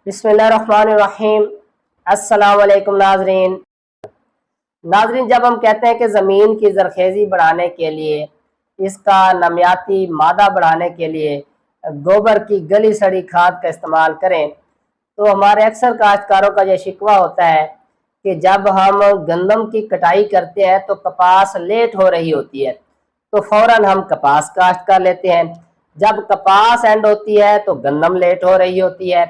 बिस्मिल्लाहिर्रहमानिर्रहीम। अस्सलाम वालेकुम नाजरीन, जब हम कहते हैं कि ज़मीन की ज़रखेज़ी बढ़ाने के लिए, इसका नमियाती मादा बढ़ाने के लिए गोबर की गली सड़ी खाद का इस्तेमाल करें, तो हमारे अक्सर काश्तकारों का यह शिकवा होता है कि जब हम गंदम की कटाई करते हैं तो कपास लेट हो रही होती है, तो फ़ौरन हम कपास काश्त कर लेते हैं। जब कपास एंड होती है तो गंदम लेट हो रही होती है,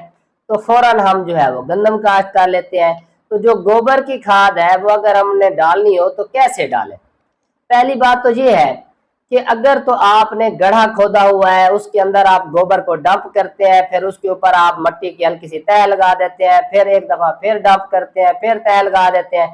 तो फ़ौरन हम जो है वो गंदम काश्त कर लेते हैं। तो जो गोबर की खाद है वो अगर हमने डालनी हो तो कैसे डालें? पहली बात तो ये है कि अगर तो आपने गड्ढा खोदा हुआ है, उसके अंदर आप गोबर को डंप करते हैं, फिर उसके ऊपर आप मट्टी की हल्की सी तह लगा देते हैं, फिर एक दफ़ा फिर डंप करते हैं, फिर तह लगा देते हैं,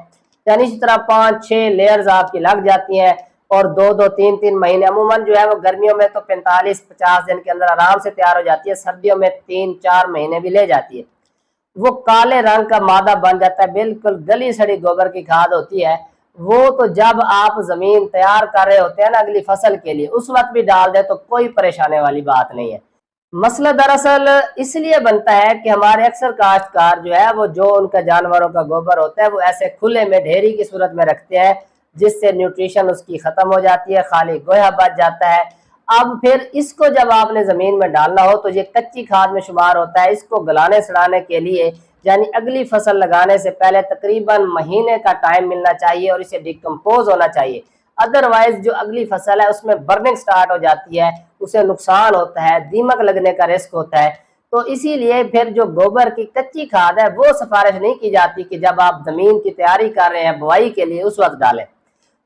यानी इसी तरह 5-6 लेयर्स आपकी लग जाती हैं और 2-2 3-3 महीने, अमूमन जो है वो गर्मियों में तो 45-50 दिन के अंदर आराम से तैयार हो जाती है, सर्दियों में 3-4 महीने भी ले जाती है। वो काले रंग का मादा बन जाता है, बिल्कुल गली सड़ी गोबर की खाद होती है। वो तो जब आप जमीन तैयार कर रहे होते हैं ना अगली फसल के लिए, उस वक्त भी डाल दे तो कोई परेशानी वाली बात नहीं है। मसला दरअसल इसलिए बनता है कि हमारे अक्सर काश्तकार जो है वो जो उनका जानवरों का गोबर होता है वो ऐसे खुले में ढेरी की सूरत में रखते हैं, जिससे न्यूट्रिशन उसकी खत्म हो जाती है, खाली गोया बच जाता है। अब फिर इसको जब आपने जमीन में डालना हो तो ये कच्ची खाद में शुमार होता है। इसको गलाने सड़ाने के लिए यानी अगली फसल लगाने से पहले तकरीबन महीने का टाइम मिलना चाहिए और इसे डिकम्पोज होना चाहिए। अदरवाइज जो अगली फसल है उसमें बर्निंग स्टार्ट हो जाती है, उसे नुकसान होता है, दीमक लगने का रिस्क होता है। तो इसीलिए फिर जो गोबर की कच्ची खाद है वो सिफारिश नहीं की जाती कि जब आप जमीन की तैयारी कर रहे हैं बुआई के लिए उस वक्त डालें।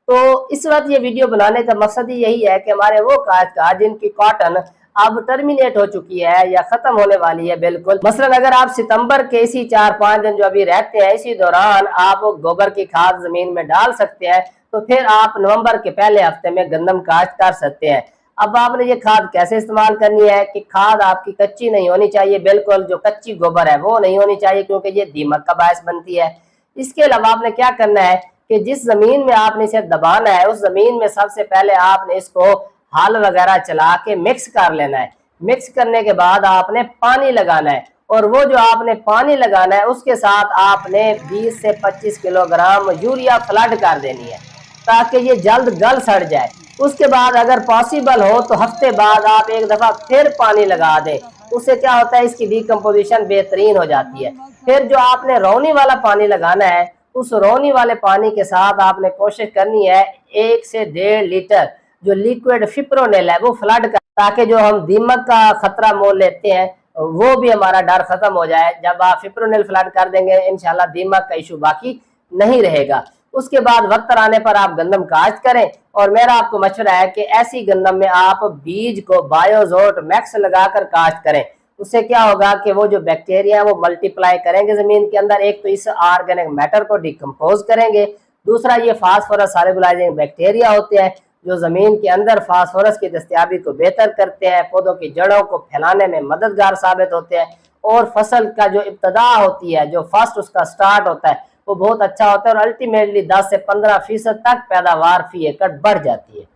तो इस वक्त ये वीडियो बनाने का मकसद ही यही है कि हमारे वो काश्तकार जिनकी कॉटन अब टर्मिनेट हो चुकी है या खत्म होने वाली है, बिल्कुल मसलन अगर आप सितंबर के इसी 4-5 दिन जो अभी रहते हैं इसी दौरान आप गोबर की खाद जमीन में डाल सकते हैं, तो फिर आप नवंबर के पहले हफ्ते में गंदम काश्त कर सकते हैं। अब आपने ये खाद कैसे इस्तेमाल करनी है कि खाद आपकी कच्ची नहीं होनी चाहिए, बिल्कुल जो कच्ची गोबर है वो नहीं होनी चाहिए क्योंकि ये दीमक का बायस बनती है। इसके अलावा आपने क्या करना है कि जिस जमीन में आपने इसे दबाना है उस जमीन में सबसे पहले आपने इसको हल वगैरह चला के मिक्स कर लेना है। मिक्स करने के बाद आपने पानी लगाना है और वो जो आपने पानी लगाना है उसके साथ आपने 20 से 25 किलोग्राम यूरिया फ्लड कर देनी है ताकि ये जल्द गल सड़ जाए। उसके बाद अगर पॉसिबल हो तो हफ्ते बाद आप एक दफ़ा फिर पानी लगा दें। उससे क्या होता है इसकी डिकम्पोजिशन बेहतरीन हो जाती है। फिर जो आपने रोनी वाला पानी लगाना है उस रोनी वाले पानी के साथ आपने कोशिश करनी है 1 से 1.5 लीटर जो लिक्विड फिप्रोनिल है वो फ्लड कर, ताकि जो हम दीमक का खतरा मोल लेते हैं वो भी हमारा डर खत्म हो जाए। जब आप फिप्रोनिल फ्लड कर देंगे इंशाल्लाह दीमक का इशू बाकी नहीं रहेगा। उसके बाद वक्त आने पर आप गंदम काश्त करें और मेरा आपको मशवरा है कि ऐसी गंदम में आप बीज को बायोजोट मैक्स लगाकर काश्त करें। उससे क्या होगा कि वो जो बैक्टीरिया है वो मल्टीप्लाई करेंगे जमीन के अंदर, एक तो इस ऑर्गेनिक मैटर को डिकम्पोज करेंगे, दूसरा ये फास्फोरस सॉल्युबलाइजिंग बैक्टीरिया होते हैं जो जमीन के अंदर फास्फोरस की दस्तयाबी को बेहतर करते हैं, पौधों की जड़ों को फैलाने में मददगार साबित होते हैं और फसल का जो इब्तदा होती है, जो फर्स्ट उसका स्टार्ट होता है वो बहुत अच्छा होता है और अल्टीमेटली 10 से 15% तक पैदावार फी एकड़ बढ़ जाती है।